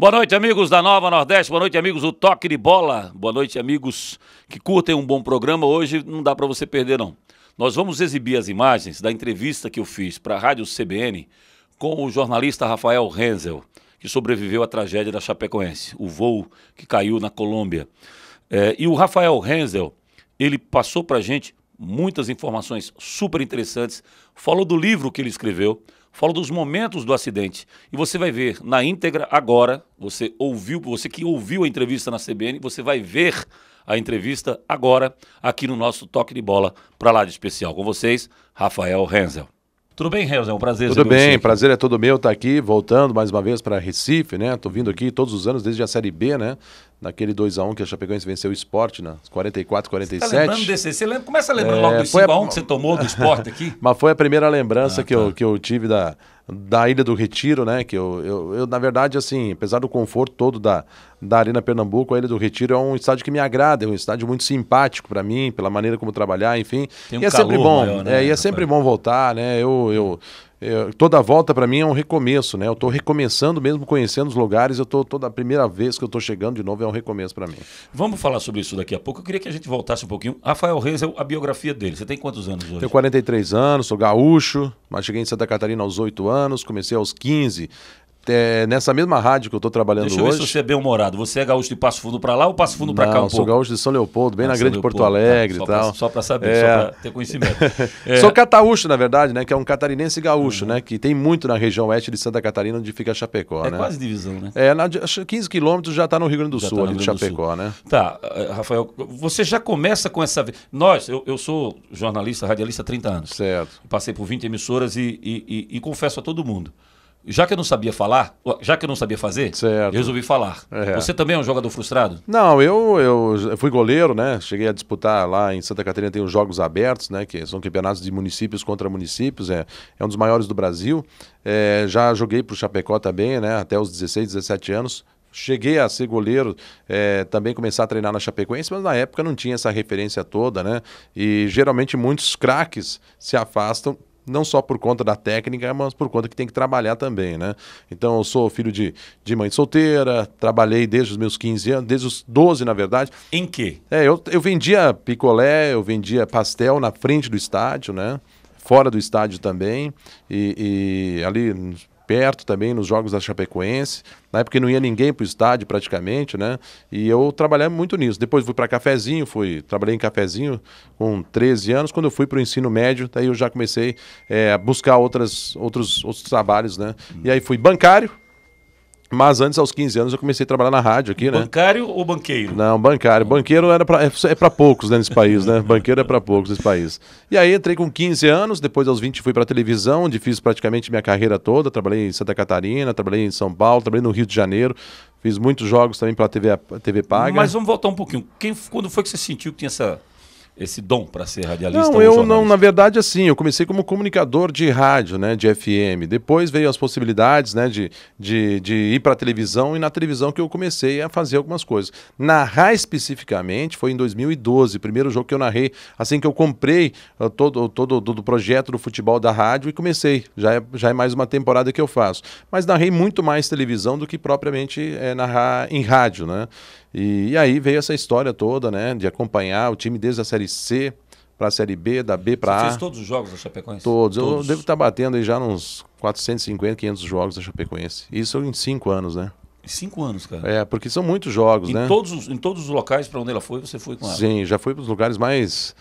Boa noite, amigos da Nova Nordeste, boa noite, amigos do Toque de Bola, boa noite, amigos que curtem um bom programa. Hoje não dá para você perder, não. Nós vamos exibir as imagens da entrevista que eu fiz para a Rádio CBN com o jornalista Rafael Renzel, que sobreviveu à tragédia da Chapecoense, o voo que caiu na Colômbia. E o Rafael Renzel, ele passou para a gente muitas informações super interessantes, falou do livro que ele escreveu, falou dos momentos do acidente. E você vai ver na íntegra agora, você que ouviu a entrevista na CBN, você vai ver a entrevista agora aqui no nosso Toque de Bola para lá de especial. Com vocês, Rafael Renzel. Tudo bem, Renzel? É um prazer. Tudo bem, prazer é todo meu estar aqui, voltando mais uma vez para Recife, né? Tô vindo aqui todos os anos, desde a Série B, né? Naquele 2-1 que a Chapecoense venceu o Sport, né? 44, 47. Você tá lembrando desse? Você lembra, começa lembrando logo do 5-1 que você tomou do Sport aqui? Mas foi a primeira lembrança que eu tive da Ilha do Retiro, né? Que eu, na verdade, assim, apesar do conforto todo da Arena Pernambuco, a Ilha do Retiro é um estádio que me agrada, é um estádio muito simpático para mim, pela maneira como trabalhar, enfim. Tem um e é sempre bom, maior, né, e é sempre bom voltar, né? Toda volta para mim é um recomeço, né? Eu tô recomeçando mesmo conhecendo os lugares, toda a primeira vez que eu tô chegando de novo é um recomeço para mim. Vamos falar sobre isso daqui a pouco. Eu queria que a gente voltasse um pouquinho. Rafael Renzel, a biografia dele. Você tem quantos anos hoje? Tenho 43 anos, sou gaúcho, mas cheguei em Santa Catarina aos 8 anos, comecei aos 15. Nessa mesma rádio que eu estou trabalhando hoje. Deixa eu ver se você é bem-humorado. Você é gaúcho de Passo Fundo para lá ou Passo Fundo para cá um pouco? Sou gaúcho de São Leopoldo, bem na Grande Porto Alegre e tal. Só para saber, só para ter conhecimento. Sou cataúcho, na verdade, né? Que é um catarinense gaúcho, né? Que tem muito na região oeste de Santa Catarina, onde fica Chapecó, né? É quase divisão, né? Acho que 15 quilômetros já está no Rio Grande do Sul, ali de Chapecó, né? Tá, Rafael, você já começa com essa... Eu sou jornalista, radialista há 30 anos. Certo. Passei por 20 emissoras e confesso a todo mundo. Já que eu não sabia falar, já que eu não sabia fazer, certo, resolvi falar. Você também é um jogador frustrado? Não, eu fui goleiro, né? Cheguei a disputar lá em Santa Catarina, tem os Jogos Abertos, né? Que são campeonatos de municípios contra municípios, é um dos maiores do Brasil. Já joguei pro Chapecó também, né? Até os 16, 17 anos. Cheguei a ser goleiro, também começar a treinar na Chapecoense, mas na época não tinha essa referência toda, né? E geralmente muitos craques se afastam, não só por conta da técnica, mas por conta que tem que trabalhar também, né? Então, eu sou filho de mãe solteira, trabalhei desde os meus 15 anos, desde os 12, na verdade. Em quê? Eu vendia picolé, eu vendia pastel na frente do estádio, né? Fora do estádio também, e ali perto também, nos jogos da Chapecoense. Na época não ia ninguém para o estádio praticamente, né? E eu trabalhei muito nisso. Depois fui para cafezinho, trabalhei em cafezinho com 13 anos. Quando eu fui para o ensino médio, daí eu já comecei a buscar outros trabalhos, né? E aí fui bancário. Mas antes, aos 15 anos, eu comecei a trabalhar na rádio aqui, né? Bancário ou banqueiro? Não, bancário. Banqueiro é para poucos, né, nesse país, né? Banqueiro é para poucos nesse país. E aí entrei com 15 anos, depois aos 20 fui para televisão, onde fiz praticamente minha carreira toda. Trabalhei em Santa Catarina, trabalhei em São Paulo, trabalhei no Rio de Janeiro. Fiz muitos jogos também pela TV Paga. Mas vamos voltar um pouquinho. Quando foi que você sentiu que tinha esse dom para ser radialista? Não, na verdade, assim, eu comecei como comunicador de rádio, né, de FM. Depois veio as possibilidades, né, de ir para a televisão, e na televisão que eu comecei a fazer algumas coisas. Narrar especificamente foi em 2012, o primeiro jogo que eu narrei, assim que eu comprei todo o projeto do futebol da rádio e comecei. Já é mais uma temporada que eu faço. Mas narrei muito mais televisão do que propriamente narrar em rádio, né? E aí veio essa história toda, né, de acompanhar o time desde a Série C para a Série B, da B para A. Você fez todos os jogos da Chapecoense? Todos. Eu devo estar batendo aí já uns 450, 500 jogos da Chapecoense. Isso em 5 anos, né? 5 anos, cara? Porque são muitos jogos, né? Em todos os locais para onde ela foi, você foi com ela? Sim, já fui para os lugares mais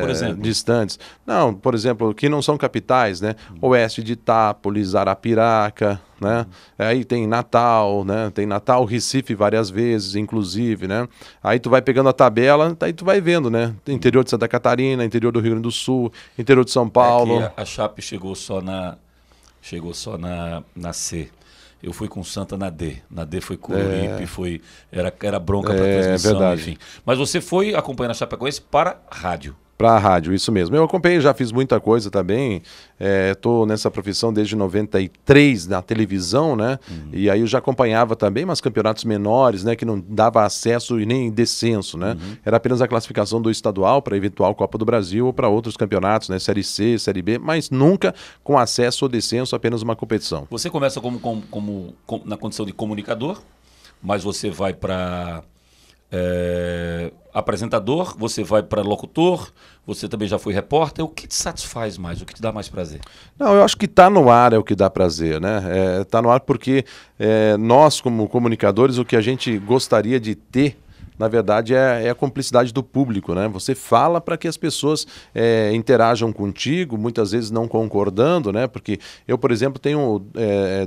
por exemplo? Distantes. Não, por exemplo, que não são capitais, né? Oeste de Itápolis, Arapiraca, né? Aí tem Natal, né? Tem Natal, Recife várias vezes, inclusive, né? Aí tu vai pegando a tabela, aí tu vai vendo, né? Interior de Santa Catarina, interior do Rio Grande do Sul, interior de São Paulo. A Chape chegou só na C. Eu fui com Santa na D. Na D foi Coruripe, era bronca para transmissão, verdade. enfim. Mas você foi acompanhando a Chapecoense para rádio. Para a rádio, isso mesmo. Eu acompanhei, já fiz muita coisa também. Estou nessa profissão desde 93 na televisão, né? E aí eu já acompanhava também, mas campeonatos menores, né? Que não dava acesso e nem descenso, né? Era apenas a classificação do estadual para eventual Copa do Brasil ou para outros campeonatos, né? Série C, Série B, mas nunca com acesso ou descenso, apenas uma competição. Você começa na condição de comunicador, mas você vai para apresentador, você vai para locutor, você também já foi repórter. O que te satisfaz mais? O que te dá mais prazer? Não, eu acho que estar no ar é o que dá prazer, né? Tá no ar porque nós, como comunicadores, o que a gente gostaria de ter, na verdade, é a cumplicidade do público, né? Você fala para que as pessoas interajam contigo, muitas vezes não concordando, né? Porque eu, por exemplo, tenho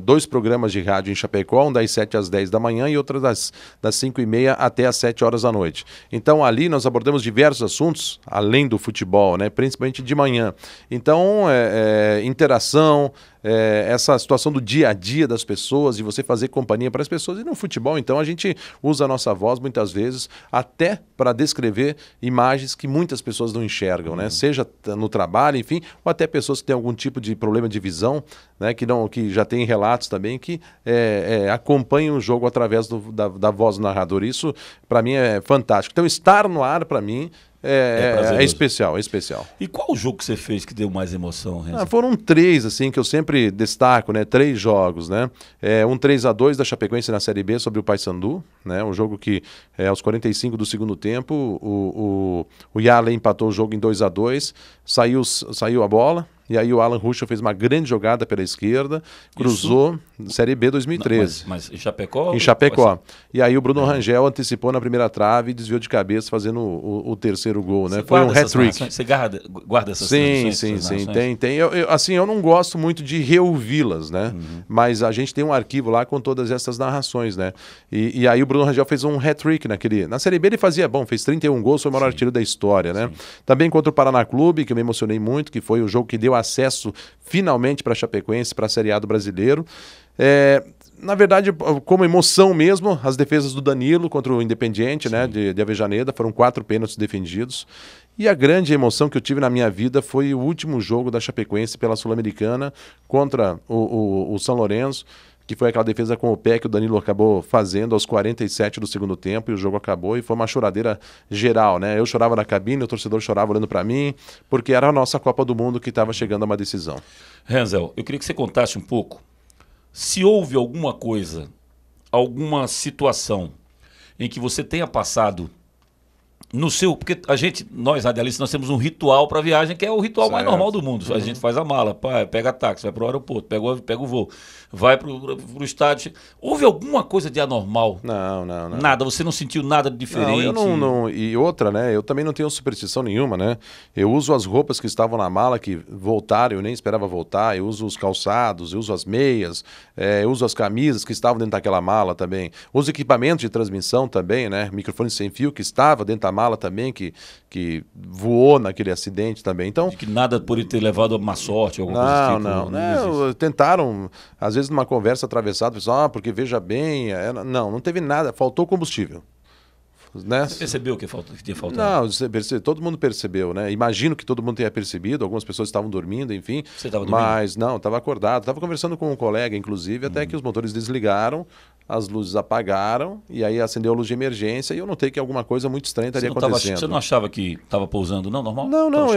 2 programas de rádio em Chapecó, um das 7 às 10 da manhã e outro das 5h30 até às 7 horas da noite. Então, ali nós abordamos diversos assuntos, além do futebol, né? Principalmente de manhã. Então, interação, essa situação do dia a dia das pessoas, de você fazer companhia para as pessoas. E no futebol, então, a gente usa a nossa voz muitas vezes até para descrever imagens que muitas pessoas não enxergam, né? Seja no trabalho, enfim, ou até pessoas que têm algum tipo de problema de visão, né? Que já tem relatos também que acompanham o jogo através da voz do narrador. Isso, para mim, é fantástico. Então, estar no ar, para mim, é especial, é especial. E qual o jogo que você fez que deu mais emoção, Renzo? Foram 3, assim, que eu sempre destaco, né? 3 jogos, né? Um 3-2 da Chapecoense na Série B sobre o Paysandu, né? Um jogo que, aos 45 do segundo tempo, o Yarley empatou o jogo em 2-2, saiu a bola. E aí o Alan Ruschel fez uma grande jogada pela esquerda, cruzou, Série B 2013. Mas em Chapecó? Em Chapecó. E aí o Bruno Rangel antecipou na primeira trave e desviou de cabeça, fazendo o terceiro gol, né? Foi um hat-trick. Você guarda essas narrações? Sim. Tem. Eu não gosto muito de reouvi-las, né? Mas a gente tem um arquivo lá com todas essas narrações, né? E aí o Bruno Rangel fez um hat-trick na Série B ele fez 31 gols, foi o maior artilheiro da história, né? Também contra o Paraná Clube, que eu me emocionei muito, que foi o jogo que deu acesso finalmente para a Chapecoense, para a Série A do Brasileiro. Na verdade, como emoção mesmo, as defesas do Danilo contra o Independiente, né, de Avejaneda, foram 4 pênaltis defendidos. E a grande emoção que eu tive na minha vida foi o último jogo da Chapecoense pela Sul-Americana contra o São Lourenço, que foi aquela defesa com o pé que o Danilo acabou fazendo aos 47 do segundo tempo, e o jogo acabou e foi uma choradeira geral, né? Eu chorava na cabine, o torcedor chorava olhando para mim, porque era a nossa Copa do Mundo que estava chegando a uma decisão. Renzel, eu queria que você contasse um pouco se houve alguma coisa, alguma situação em que você tenha passado porque nós radialistas, nós temos um ritual para viagem que é o ritual mais normal do mundo. A gente faz a mala, pega táxi, vai para o aeroporto, pega o voo, vai para o estádio. Houve alguma coisa de anormal? Não. Nada, você não sentiu nada de diferente? Não. E outra, né? Eu também não tenho superstição nenhuma, né? Eu uso as roupas que estavam na mala, que voltaram, eu nem esperava voltar. Eu uso os calçados, eu uso as meias, eu uso as camisas que estavam dentro daquela mala também. Uso equipamento de transmissão também, né? Microfone sem fio que estava dentro da mala também, que voou naquele acidente também. Então, de que nada por ter levado a má sorte, alguma coisa do tipo. Não. Tentaram, às vezes numa conversa atravessada, pessoal, porque veja bem, não teve nada, faltou combustível. Né? Você percebeu que tinha faltado? Não, todo mundo percebeu, né? Imagino que todo mundo tenha percebido, algumas pessoas estavam dormindo, enfim. Você estava dormindo? Mas não, estava acordado, estava conversando com um colega, inclusive, até que os motores desligaram, as luzes apagaram, e aí acendeu a luz de emergência, e eu notei que alguma coisa muito estranha estaria acontecendo. Você não achava que estava pousando, não? Normal? Não,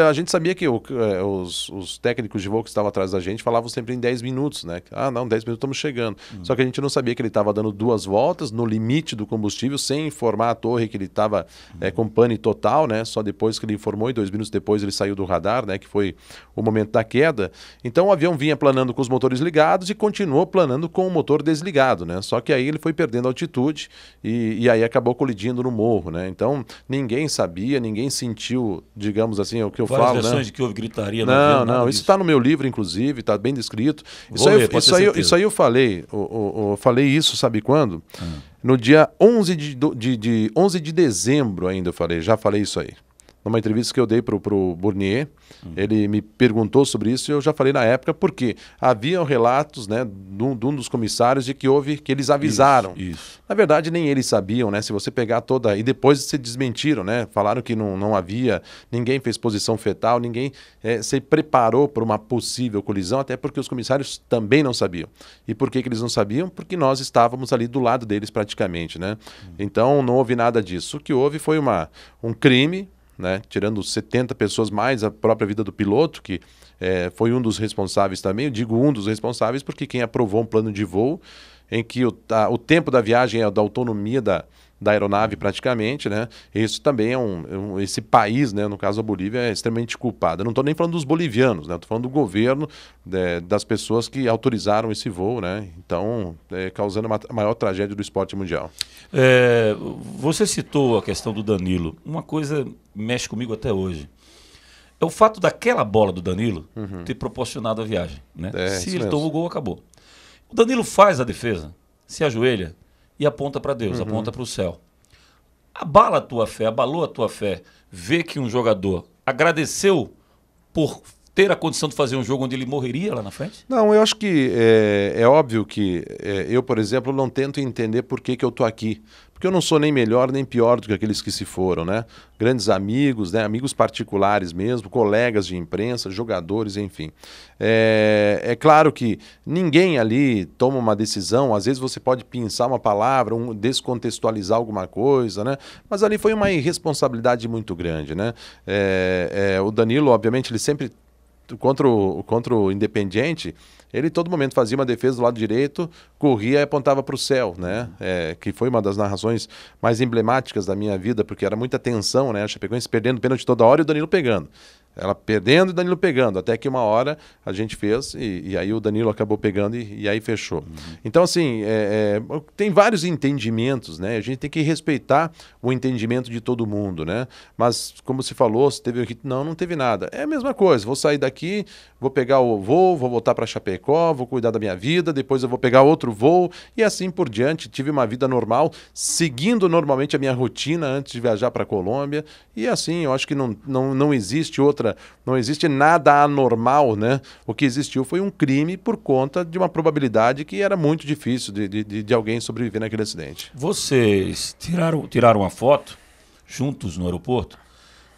a gente sabia que os técnicos de voo que estavam atrás da gente falavam sempre em 10 minutos, né? 10 minutos estamos chegando. Só que a gente não sabia que ele estava dando 2 voltas no limite do combustível, sem informar a torre que ele estava com pane total, né? Só depois que ele informou, e 2 minutos depois ele saiu do radar, né? Que foi o momento da queda. Então o avião vinha planando com os motores ligados e continuou planando com o motor desligado, né? Só que aí ele foi perdendo altitude e aí acabou colidindo no morro, né? Então ninguém sabia, ninguém sentiu, digamos assim, o que eu falo, né? Várias versões de que houve gritaria no avião. Não, isso está no meu livro, inclusive, está bem descrito. Isso aí eu falei, eu falei isso, sabe quando? No dia 11 de dezembro ainda já falei isso aí. numa entrevista que eu dei pro Burnier, ele me perguntou sobre isso e eu já falei na época porque haviam relatos, né, de um dos comissários de que eles avisaram. Isso. Na verdade, nem eles sabiam, né? Se você pegar toda... E depois se desmentiram, né? Falaram que não havia... Ninguém fez posição fetal, ninguém se preparou para uma possível colisão, até porque os comissários também não sabiam. E por que eles não sabiam? Porque nós estávamos ali do lado deles praticamente, né? Então, não houve nada disso. O que houve foi um crime, né? Tirando 70 pessoas mais a própria vida do piloto, que foi um dos responsáveis também. Eu digo um dos responsáveis porque quem aprovou um plano de voo em que o tempo da viagem é da autonomia da aeronave praticamente, né? Isso também esse país, né, no caso a Bolívia, é extremamente culpado. Eu não estou nem falando dos bolivianos, né? Estou falando do governo, das pessoas que autorizaram esse voo, né? Então, causando a maior tragédia do esporte mundial. Você citou a questão do Danilo. Uma coisa mexe comigo até hoje. É o fato daquela bola do Danilo ter proporcionado a viagem, né? Se ele tomou o gol, acabou. O Danilo faz a defesa, se ajoelha e aponta para Deus, aponta para o céu. Abala a tua fé, abalou a tua fé, ver que um jogador agradeceu por ter a condição de fazer um jogo onde ele morreria lá na frente? Não, eu acho que é óbvio que eu, por exemplo, não tento entender por que eu estou aqui. Porque eu não sou nem melhor nem pior do que aqueles que se foram, né? Grandes amigos, né? Amigos particulares mesmo, colegas de imprensa, jogadores, enfim. É claro que ninguém ali toma uma decisão, às vezes você pode pensar uma palavra, descontextualizar alguma coisa, né? Mas ali foi uma irresponsabilidade muito grande, né? O Danilo, obviamente, ele sempre... Contra o Independiente, ele todo momento fazia uma defesa do lado direito, corria e apontava para o céu, né? Que foi uma das narrações mais emblemáticas da minha vida, porque era muita tensão, né? A Chapecoense perdendo pênalti toda hora e o Danilo pegando. Ela perdendo e o Danilo pegando, até que uma hora a gente fez e aí o Danilo acabou pegando e aí fechou. Então, assim, tem vários entendimentos, né? A gente tem que respeitar o entendimento de todo mundo, né? Mas, como se falou, se teve aqui... Não teve nada. É a mesma coisa, vou sair daqui, vou pegar o voo, vou voltar para Chapecó, vou cuidar da minha vida, depois eu vou pegar outro voo e assim por diante. Tive uma vida normal, seguindo normalmente a minha rotina antes de viajar para a Colômbia e assim, eu acho que não existe outra... Não existe nada anormal, né? O que existiu foi um crime por conta de uma probabilidade que era muito difícil de alguém sobreviver naquele acidente. Vocês tiraram uma foto juntos no aeroporto?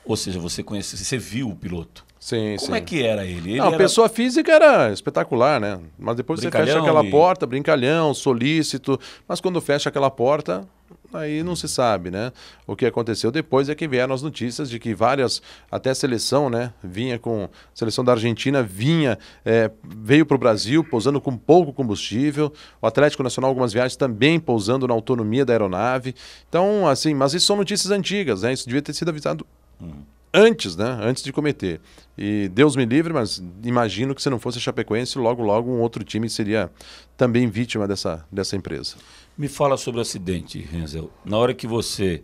Ou seja, você viu o piloto? Sim, Como é que era ele? Não, a pessoa física era espetacular, né? Mas depois você fecha aquela porta, brincalhão, solícito, mas quando fecha aquela porta... Aí não se sabe, né? O que aconteceu depois é que vieram as notícias de que várias, até a seleção, né? A seleção da Argentina veio para o Brasil pousando com pouco combustível. O Atlético Nacional, algumas viagens também pousando na autonomia da aeronave. Então, assim, mas isso são notícias antigas, né? Isso devia ter sido avisado antes, né? Antes de cometer. E Deus me livre, mas imagino que se não fosse a Chapecoense, logo um outro time seria também vítima dessa empresa. Me fala sobre o acidente, Renzel. Na hora que você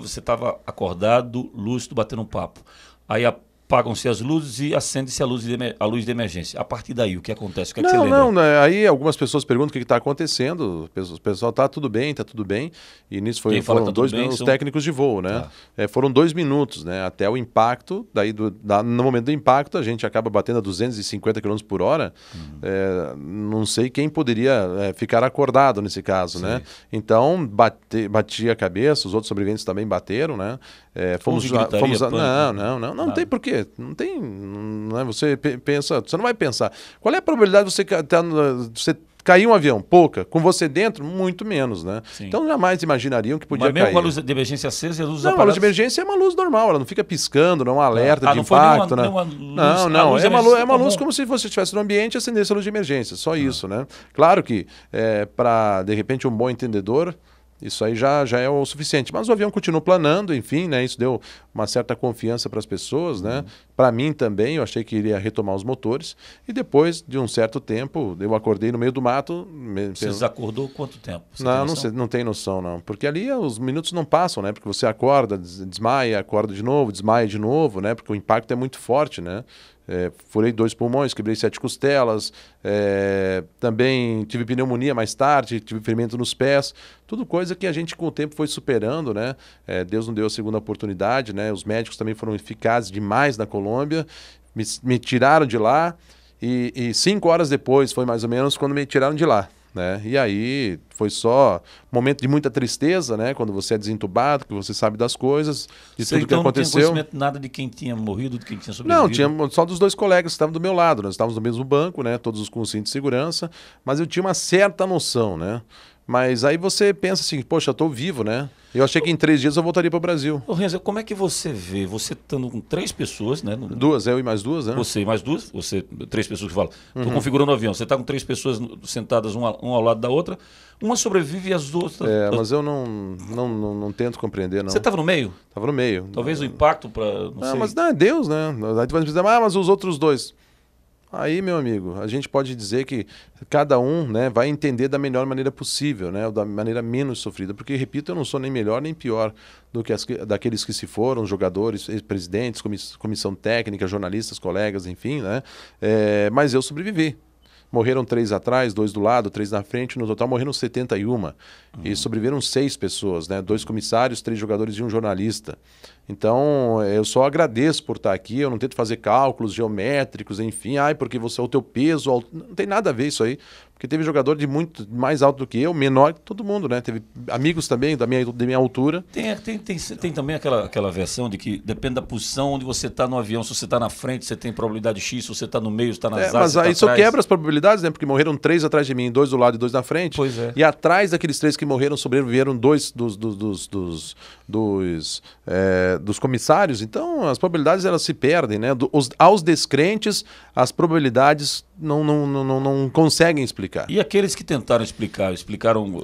estava acordado, lúcido, batendo um papo. Aí apagam-se as luzes e acende-se a luz de emergência. A partir daí, o que acontece? O que é que você lembra? Não, aí algumas pessoas perguntam o que está acontecendo. O pessoal está tudo bem. E nisso foram 2 minutos, os técnicos de voo, né? Foram 2 minutos, né? Até o impacto. Daí, no momento do impacto, a gente acaba batendo a 250 km por hora. Não sei quem poderia ficar acordado nesse caso, né? Então, bati a cabeça, os outros sobreviventes também bateram, né? Não tem porquê. Não tem. Não é, você pensa, você não vai pensar. Qual é a probabilidade de você cair um avião? Pouca. Com você dentro, muito menos, né? Sim. Então jamais imaginariam que podia cair. Mas mesmo com a luz de emergência acesa e as luzes apagadas? Não, a luz de emergência é uma luz normal, ela não fica piscando, não é um alerta de impacto, né? Não, é uma luz como se você estivesse no ambiente e acendesse a luz de emergência, só isso, né? Claro que para, de repente, um bom entendedor, isso aí já é o suficiente. Mas o avião continuou planando, enfim, né? Isso deu uma certa confiança para as pessoas, né? Para mim também, eu achei que iria retomar os motores. E depois de um certo tempo, eu acordei no meio do mato. Você desacordou quanto tempo? Não tem noção, não. Porque ali os minutos não passam, né? Porque você acorda, desmaia, acorda de novo, desmaia de novo, né? Porque o impacto é muito forte, né? Furei 2 pulmões, quebrei 7 costelas, também tive pneumonia mais tarde, tive ferimento nos pés, tudo coisa que a gente com o tempo foi superando, né? Deus não deu a segunda oportunidade, né? né? Os médicos também foram eficazes demais na Colômbia, me tiraram de lá e 5 horas depois, foi mais ou menos, quando me tiraram de lá. Né? E aí foi só um momento de muita tristeza, né? Quando você é desentubado, que você sabe das coisas, de tudo que aconteceu. Não tinha conhecimento nada de quem tinha morrido, de quem tinha sobrevivido? Não, tinha só dos 2 colegas que estavam do meu lado. Nós estávamos no mesmo banco, né? Todos com cinto de segurança, mas eu tinha uma certa noção, né? Mas aí você pensa assim, poxa, eu estou vivo, né? Eu achei que em 3 dias eu voltaria para o Brasil. Ô, Renzo, como é que você vê, você estando com 3 pessoas, né? 2, eu e mais 2, né? Você e mais 2, 3 pessoas que falam. Estou configurando o avião, você está com 3 pessoas sentadas uma ao lado da outra, uma sobrevive e as outras... mas eu não tento compreender, não. Você estava no meio? Estava no meio. Talvez o impacto para... Não sei. Mas não, é Deus, né? Aí tu vai dizer, mas os outros 2... Aí, meu amigo, a gente pode dizer que cada um, né, vai entender da melhor maneira possível, né, da maneira menos sofrida. Porque, repito, eu não sou nem melhor nem pior do que daqueles que se foram, jogadores, presidentes, comissão técnica, jornalistas, colegas, enfim, né? Mas eu sobrevivi. Morreram 3 atrás, 2 do lado, 3 na frente, no total morreram 71. E sobreviveram 6 pessoas, né? 2 comissários, 3 jogadores e um jornalista. Então, eu só agradeço por estar aqui, eu não tento fazer cálculos geométricos, enfim, porque você é o teu peso, não tem nada a ver isso aí. Porque teve jogador de muito mais alto do que eu, menor que todo mundo, né? Teve amigos também da minha altura. Tem também aquela versão de que depende da posição onde você está no avião. Se você está na frente, você tem probabilidade X. Se você está no meio, está nas asas, mas aí isso quebra as probabilidades, né? Porque morreram 3 atrás de mim, 2 do lado e 2 na frente. Pois é. E atrás daqueles 3 que morreram, sobreviveram 2 dos comissários. Então, as probabilidades elas se perdem, né? Aos descrentes, as probabilidades não conseguem explicar. E aqueles que tentaram explicaram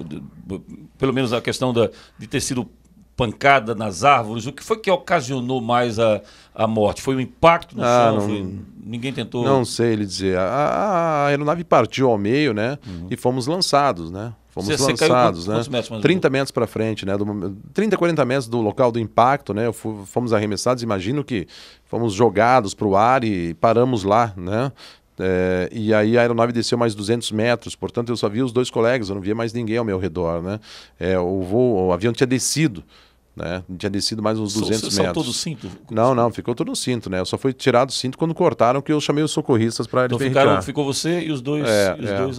pelo menos a questão de ter sido pancada nas árvores, o que foi que ocasionou mais a morte? Foi o impacto no chão? Ninguém tentou... Não sei lhe dizer. A aeronave partiu ao meio, né? E fomos lançados, né? Fomos lançados, né? Metros, 30 metros para frente, né? 30, 40 metros do local do impacto, né? Fomos arremessados, imagino que fomos jogados para o ar e paramos lá, né? E aí a aeronave desceu mais 200 metros, portanto eu só via os 2 colegas, eu não via mais ninguém ao meu redor, né? O avião tinha descido, né? Tinha descido mais uns 200 metros. Você saltou do cinto? Não, ficou todo no cinto, né? Eu só fui tirado do cinto quando cortaram, que eu chamei os socorristas para eles retirar. Ficou você e os dois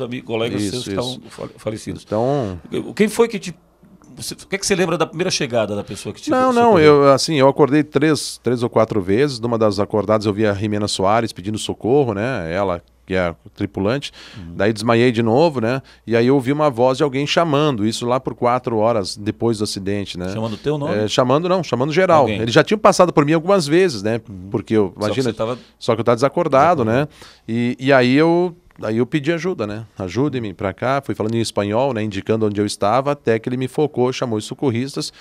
amigos, colegas seus que estavam falecidos. Então... Quem foi que te... O que é que você lembra da primeira chegada da pessoa que te eu acordei 3 ou 4 vezes. Numa das acordadas eu vi a Jimena Soares pedindo socorro, né? Ela que é a tripulante. Daí desmaiei de novo, né? E aí eu ouvi uma voz de alguém chamando, isso lá por 4 horas depois do acidente, né? Chamando o teu nome? Chamando geral. Alguém. Eles já tinham passado por mim algumas vezes, né? Porque eu, imagina, só que eu estava desacordado, né? E aí eu pedi ajuda, né? Ajude-me para cá. Fui falando em espanhol, né? Indicando onde eu estava, até que ele me focou, chamou os socorristas.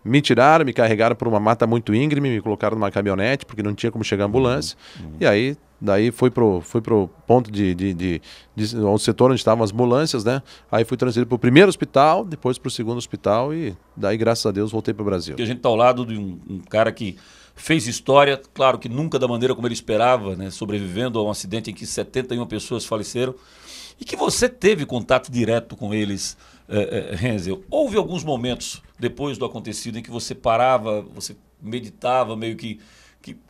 Me tiraram, me carregaram por uma mata muito íngreme, me colocaram numa caminhonete, porque não tinha como chegar a ambulância. E aí, daí fui pro ponto o setor onde estavam as ambulâncias, né? Aí fui transferido para o primeiro hospital, depois para o segundo hospital e daí, graças a Deus, voltei para o Brasil. Porque a gente está ao lado de um cara que fez história, claro que nunca da maneira como ele esperava, né? Sobrevivendo a um acidente em que 71 pessoas faleceram e que você teve contato direto com eles, Renzel. Houve alguns momentos depois do acontecido em que você parava, você meditava meio que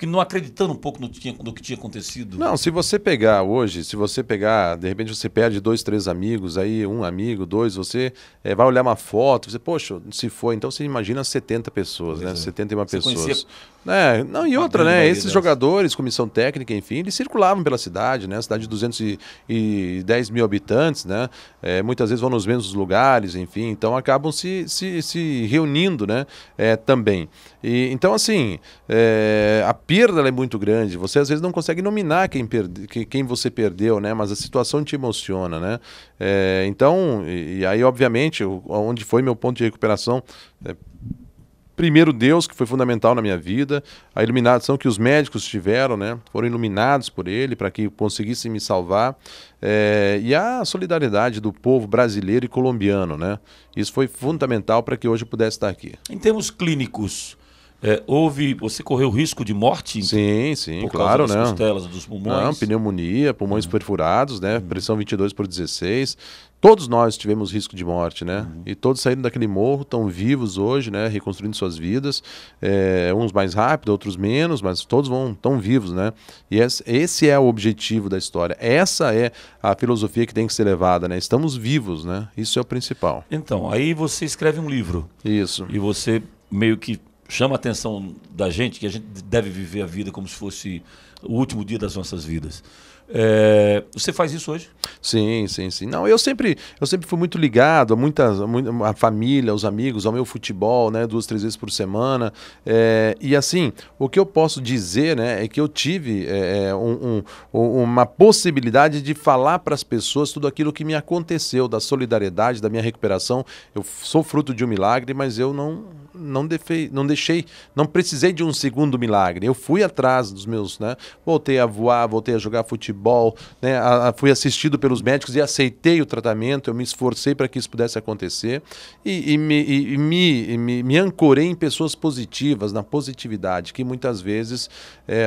não acreditando um pouco no que tinha acontecido? Não, se você pegar hoje, de repente você perde 2, 3 amigos, aí um amigo, 2, você vai olhar uma foto, você, poxa, se foi, então você imagina 70 pessoas, né? 71 você pessoas. Não, e outra, né? Esses jogadores, comissão técnica, enfim, eles circulavam pela cidade, né? Cidade de 210 mil habitantes, né? Muitas vezes vão nos mesmos lugares, enfim, então acabam se reunindo, né? Também. Então, assim, a perda ela é muito grande. Você às vezes não consegue nominar quem você perdeu, né? Mas a situação te emociona, né? Então, e aí, obviamente, onde foi meu ponto de recuperação... Primeiro Deus, que foi fundamental na minha vida, a iluminação que os médicos tiveram, né? Foram iluminados por ele para que conseguissem me salvar, e a solidariedade do povo brasileiro e colombiano, né? Isso foi fundamental para que hoje eu pudesse estar aqui. Em termos clínicos, Você correu risco de morte? Sim, por claro, causa das né? costelas, dos pulmões? Não, pneumonia, pulmões perfurados, né? Pressão 22/16. Todos nós tivemos risco de morte, né? E todos saíram daquele morro, estão vivos hoje, né? Reconstruindo suas vidas. Uns mais rápido, outros menos, mas todos estão vivos, né? E esse é o objetivo da história. Essa é a filosofia que tem que ser levada, né? Estamos vivos, né? Isso é o principal. Então, aí você escreve um livro. Isso. E você meio que chama a atenção da gente, que a gente deve viver a vida como se fosse o último dia das nossas vidas. Você faz isso hoje? Sim. Não, eu sempre fui muito ligado a família, aos amigos, ao meu futebol, né, 2, 3 vezes por semana. E assim, o que eu posso dizer, né, é que eu tive uma possibilidade de falar para as pessoas tudo aquilo que me aconteceu, da solidariedade, da minha recuperação. Eu sou fruto de um milagre, mas eu não precisei de um segundo milagre. Eu fui atrás dos meus, né? Voltei a voar, voltei a jogar futebol, né? Fui assistido pelos médicos e aceitei o tratamento. Eu me esforcei para que isso pudesse acontecer e me ancorei em pessoas positivas, na positividade, que muitas vezes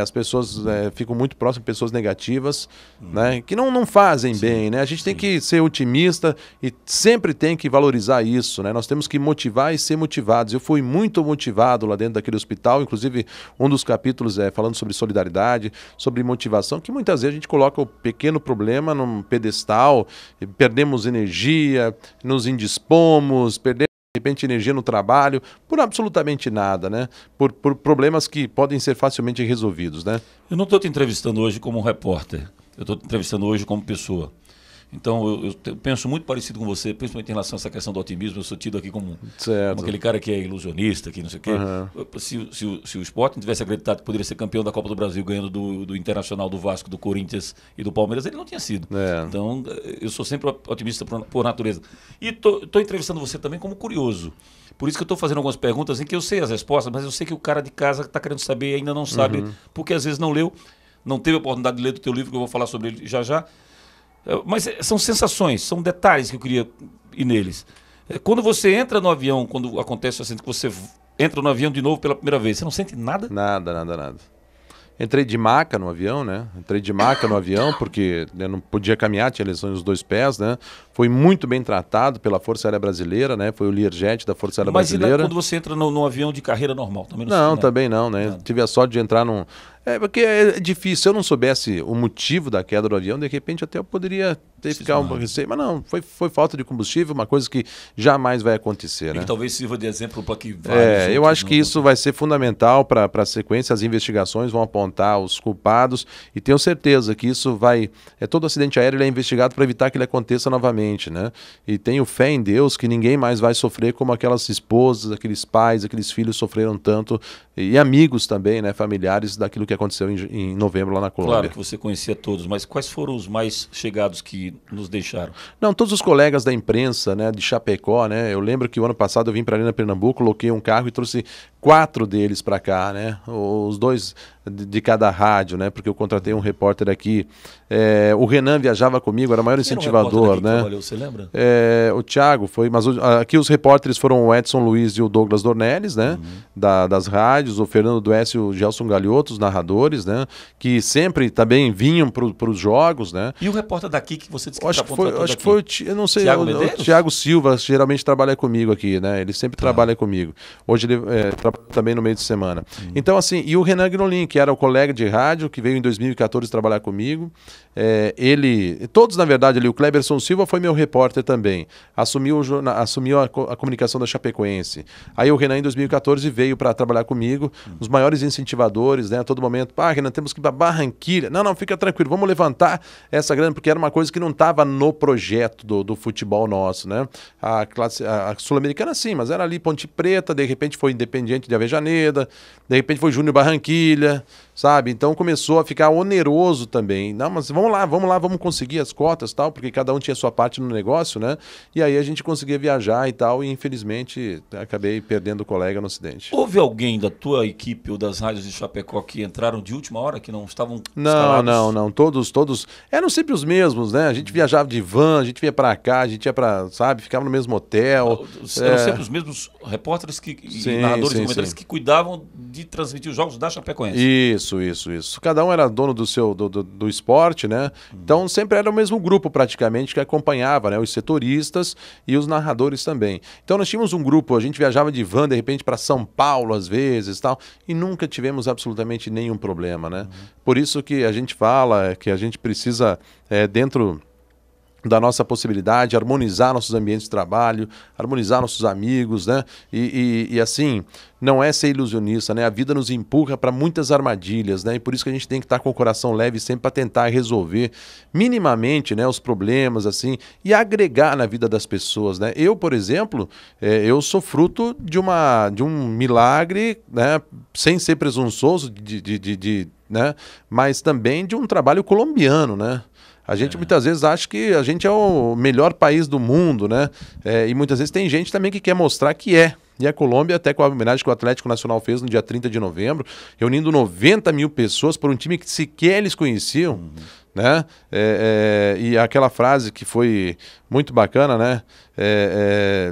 as pessoas ficam muito próximas de pessoas negativas, né? Que não fazem bem, né? A gente tem que ser otimista e sempre tem que valorizar isso, né? Nós temos que motivar e ser motivados. Eu fui muito motivado lá dentro daquele hospital, inclusive um dos capítulos é falando sobre solidariedade, sobre motivação, que muitas vezes a gente coloca o pequeno problema num pedestal, perdemos energia, nos indispomos, perdemos de repente energia no trabalho, por absolutamente nada, né? Por problemas que podem ser facilmente resolvidos, né? Eu não estou te entrevistando hoje como repórter, eu estou te entrevistando hoje como pessoa. Então, eu penso muito parecido com você, principalmente em relação a essa questão do otimismo. Eu sou tido aqui como aquele cara que é ilusionista, que não sei o quê. Se o Sport não tivesse acreditado que poderia ser campeão da Copa do Brasil, ganhando do Internacional, do Vasco, do Corinthians e do Palmeiras, ele não tinha sido. Então, eu sou sempre otimista por natureza. E estou entrevistando você também como curioso. Por isso que eu estou fazendo algumas perguntas em que eu sei as respostas, mas eu sei que o cara de casa está querendo saber e ainda não sabe, porque às vezes não leu, não teve a oportunidade de ler do teu livro, que eu vou falar sobre ele já já. Mas são sensações, são detalhes que eu queria ir neles. Quando você entra no avião, quando acontece assim, que você entra no avião de novo pela primeira vez, você não sente nada? Nada. Entrei de maca no avião, né? Porque eu não podia caminhar, tinha lesões nos 2 pés, né? Foi muito bem tratado pela Força Aérea Brasileira, né? Foi o Learjet da Força Aérea Brasileira. Mas quando você entra no avião de carreira normal? Também não, também não, né? Tive a sorte de entrar num... porque é difícil. Se eu não soubesse o motivo da queda do avião, de repente até eu poderia ficar um receio. Mas não, foi falta de combustível, uma coisa que jamais vai acontecer, né? Que talvez sirva de exemplo para que eu acho que isso vai ser fundamental para a sequência. As investigações vão apontar os culpados e tenho certeza que isso vai... todo acidente aéreo ele é investigado para evitar que ele aconteça novamente, né? E tenho fé em Deus que ninguém mais vai sofrer como aquelas esposas, aqueles pais, aqueles filhos sofreram tanto, e amigos também, né? Familiares daquilo que aconteceu em novembro lá na Colômbia. Claro que você conhecia todos, mas quais foram os mais chegados que nos deixaram? Não, todos os colegas da imprensa, né, de Chapecó, né? Eu lembro que o ano passado eu vim para Arena Pernambuco, coloquei um carro e trouxe 4 deles para cá, né? Os 2 de cada rádio, né? Porque eu contratei um repórter aqui. O Renan viajava comigo, era o maior incentivador, né? Trabalhou, você lembra? O Thiago foi, mas aqui os repórteres foram o Edson Luiz e o Douglas Dornelles, né? Das rádios, o Fernando Duess e o Gelson Galhoto, os narradores, né? Que sempre também vinham para os jogos, né? E o repórter daqui que você disse que acho que foi eu não sei, o Thiago Silva geralmente trabalha comigo aqui, né? Ele sempre trabalha comigo. Hoje ele trabalha também no meio de semana. Então, assim, e o Renan Gnolin, que era o colega de rádio, que veio em 2014 trabalhar comigo. Todos, na verdade, ali, o Cleberson Silva foi meu repórter também. Assumiu a comunicação da Chapecoense. Aí o Renan, em 2014, veio para trabalhar comigo, os maiores incentivadores, né? A todo momento, Renan, temos que ir para Barranquilha. Não, fica tranquilo, vamos levantar essa grana, porque era uma coisa que não estava no projeto do futebol nosso, né? A Sul-Americana, sim, mas era ali Ponte Preta, de repente foi Independiente de Avejaneda, de repente foi Júnior Barranquilha, sabe? Então começou a ficar oneroso também. Não, mas vamos vamos lá, vamos conseguir as cotas, tal, porque cada um tinha sua parte no negócio, né? E aí a gente conseguia viajar e tal, e infelizmente acabei perdendo o colega no acidente. Houve alguém da tua equipe ou das rádios de Chapecó que entraram de última hora, que não estavam Não, todos eram sempre os mesmos, né? A gente viajava de van, a gente vinha pra cá, a gente ia pra, sabe, ficava no mesmo hotel. Eram sempre os mesmos repórteres e narradores e comentaristas que cuidavam de transmitir os jogos da Chapecoense. Isso. Cada um era dono do esporte, né? Então sempre era o mesmo grupo praticamente que acompanhava, né? Os setoristas e os narradores também. Então nós tínhamos um grupo, a gente viajava de van de repente para São Paulo às vezes, tal, e nunca tivemos absolutamente nenhum problema, né? Por isso que a gente fala que a gente precisa dentro da nossa possibilidade, harmonizar nossos ambientes de trabalho, harmonizar nossos amigos, né? E assim, não é ser ilusionista, né? A vida nos empurra para muitas armadilhas, né? E por isso que a gente tem que estar com o coração leve sempre para tentar resolver minimamente, né, os problemas, assim, e agregar na vida das pessoas, né? Eu, por exemplo, eu sou fruto de um milagre, né? Sem ser presunçoso, né? Mas também de um trabalho colombiano, né? A gente muitas vezes acha que a gente é o melhor país do mundo, né? E muitas vezes tem gente também que quer mostrar que é. E a Colômbia, até com a homenagem que o Atlético Nacional fez no dia 30 de novembro, reunindo 90 mil pessoas por um time que sequer eles conheciam, né? E aquela frase que foi muito bacana, né?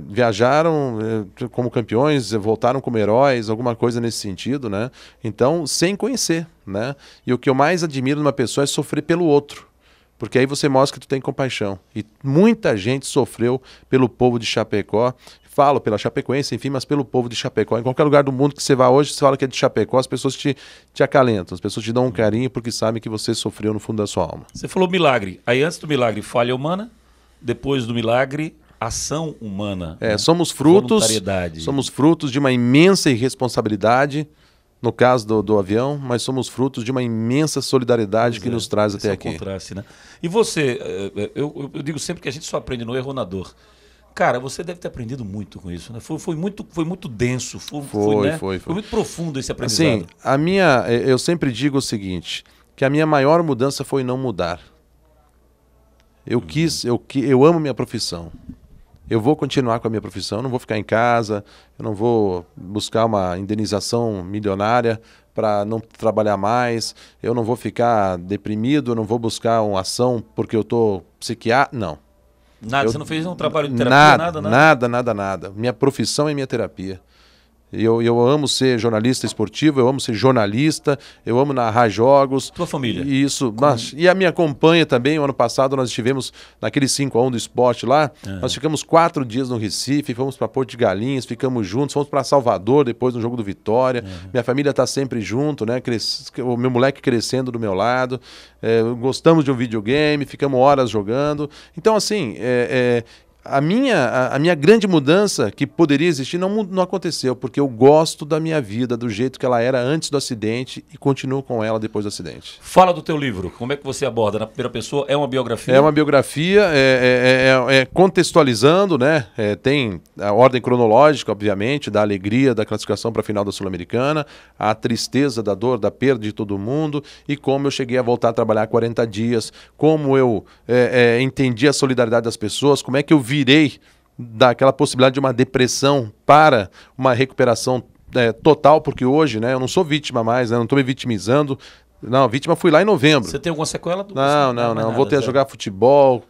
Viajaram como campeões, voltaram como heróis, alguma coisa nesse sentido, né? Então, sem conhecer, né? E o que eu mais admiro numa pessoa é sofrer pelo outro. Porque aí você mostra que tu tem compaixão. E muita gente sofreu pelo povo de Chapecó. Falo pela Chapecoense, enfim, mas pelo povo de Chapecó. Em qualquer lugar do mundo que você vá hoje, você fala que é de Chapecó, as pessoas te acalentam, as pessoas te dão um carinho porque sabem que você sofreu no fundo da sua alma. Você falou milagre. Aí antes do milagre, falha humana. Depois do milagre, ação humana. Né? Somos frutos de uma imensa irresponsabilidade, no caso do avião, mas somos frutos de uma imensa solidariedade que nos traz até aqui. Contraste, né? E você, eu digo sempre que a gente só aprende no erro ou na dor. Cara, você deve ter aprendido muito com isso, né? Foi muito denso, foi muito profundo esse aprendizado. Assim, eu sempre digo o seguinte, que a minha maior mudança foi não mudar. Eu amo minha profissão. Eu vou continuar com a minha profissão, eu não vou ficar em casa, eu não vou buscar uma indenização milionária para não trabalhar mais, eu não vou ficar deprimido, eu não vou buscar uma ação porque eu estou psiquiatra, não. Você não fez um trabalho de terapia, nada. Minha profissão é minha terapia. Eu amo ser jornalista esportivo, eu amo ser jornalista, eu amo narrar jogos. Tua família? Isso. E a minha companhia também. O ano passado nós estivemos naquele 5x1 do esporte lá. Nós ficamos 4 dias no Recife, fomos para Porto de Galinhas, ficamos juntos, fomos para Salvador depois do jogo do Vitória. Minha família está sempre junto, né? O meu moleque crescendo do meu lado. Gostamos de um videogame, ficamos horas jogando. Então, assim, a minha grande mudança que poderia existir não aconteceu, porque eu gosto da minha vida, do jeito que ela era antes do acidente e continuo com ela depois do acidente. Fala do teu livro, como é que você aborda? Na primeira pessoa, é uma biografia? É uma biografia, contextualizando, né? Tem a ordem cronológica, obviamente, da alegria da classificação para a final da Sul-Americana, a tristeza da dor, da perda de todo mundo e como eu cheguei a voltar a trabalhar 40 dias, como eu entendi a solidariedade das pessoas, como é que eu virei daquela possibilidade de uma depressão para uma recuperação total, porque hoje, né, eu não sou vítima mais, né, eu não estou me vitimizando. Não, a vítima fui lá em novembro. Você tem alguma sequela? Não. Voltei a jogar futebol,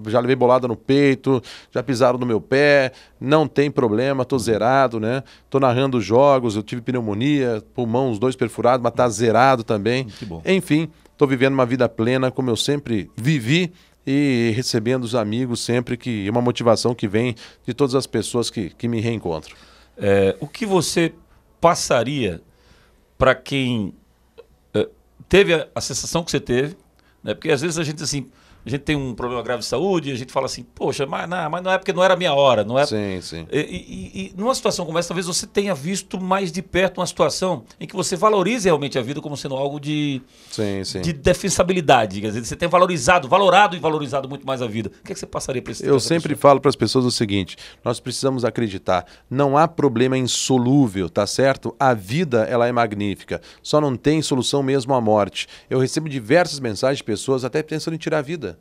já levei bolada no peito, já pisaram no meu pé, não tem problema, tô zerado, né? Tô narrando jogos, eu tive pneumonia, pulmão, os 2 perfurados, mas tá zerado também. Que bom. Enfim, tô vivendo uma vida plena como eu sempre vivi e recebendo os amigos sempre, uma motivação que vem de todas as pessoas que me reencontram. O que você passaria para quem teve a sensação que você teve, né? Porque às vezes a gente a gente tem um problema grave de saúde, e a gente fala assim, poxa, mas não é porque não era a minha hora, não é? Sim, sim. E numa situação como essa, talvez você tenha visto mais de perto uma situação em que você valorize realmente a vida como sendo algo de defensabilidade. Quer dizer, você tem valorado e valorizado muito mais a vida. O que é que você passaria para esse Eu sempre falo para as pessoas o seguinte, nós precisamos acreditar, não há problema insolúvel, tá certo? A vida, ela é magnífica, só não tem solução mesmo a morte. Eu recebo diversas mensagens de pessoas até pensando em tirar a vida.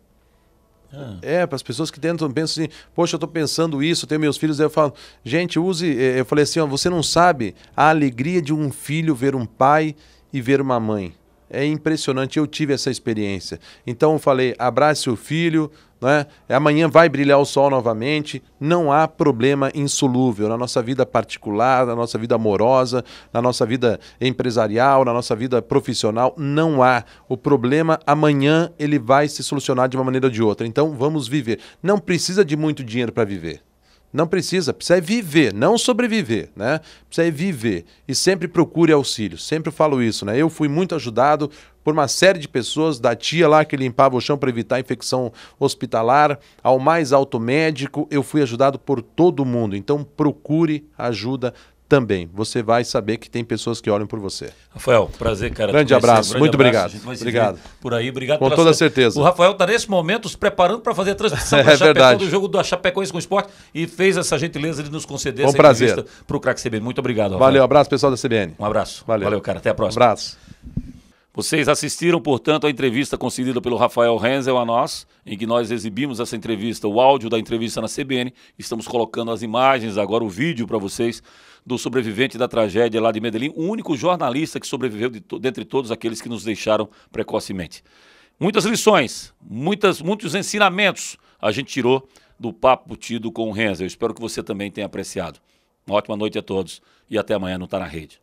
Para as pessoas que pensam assim, poxa, eu estou pensando isso, tenho meus filhos, aí eu falo, gente, eu falei assim, ó, você não sabe a alegria de um filho ver um pai e ver uma mãe. É impressionante, eu tive essa experiência. Então eu falei, abrace o filho, né? Amanhã vai brilhar o sol novamente, não há problema insolúvel na nossa vida particular, na nossa vida amorosa, na nossa vida empresarial, na nossa vida profissional, não há. O problema amanhã ele vai se solucionar de uma maneira ou de outra. Então vamos viver. Não precisa de muito dinheiro para viver. Não precisa viver, não sobreviver, né? Precisa viver e sempre procure auxílio, sempre falo isso, né? Eu fui muito ajudado por uma série de pessoas, da tia lá que limpava o chão para evitar infecção hospitalar, ao mais alto médico, eu fui ajudado por todo mundo, então procure ajuda também. Você vai saber que tem pessoas que olham por você. Rafael, prazer, cara. Grande abraço, muito obrigado. Obrigado. Por aí, obrigado. Com toda certeza. O Rafael está nesse momento se preparando para fazer a transmissão do jogo do Chapecoense com o Esporte e fez essa gentileza de nos conceder essa entrevista para o Craque CBN. Muito obrigado, Rafael. Valeu, abraço pessoal da CBN. Um abraço. Valeu, cara. Até a próxima. Abraço. Vocês assistiram, portanto, a entrevista concedida pelo Rafael Renzel a nós, em que nós exibimos essa entrevista, o áudio da entrevista na CBN. Estamos colocando as imagens, agora o vídeo para vocês, do sobrevivente da tragédia lá de Medellín, o único jornalista que sobreviveu dentre todos aqueles que nos deixaram precocemente. Muitas lições, muitos ensinamentos a gente tirou do papo tido com o Renzel. Eu espero que você também tenha apreciado. Uma ótima noite a todos e até amanhã no Tá na Rede.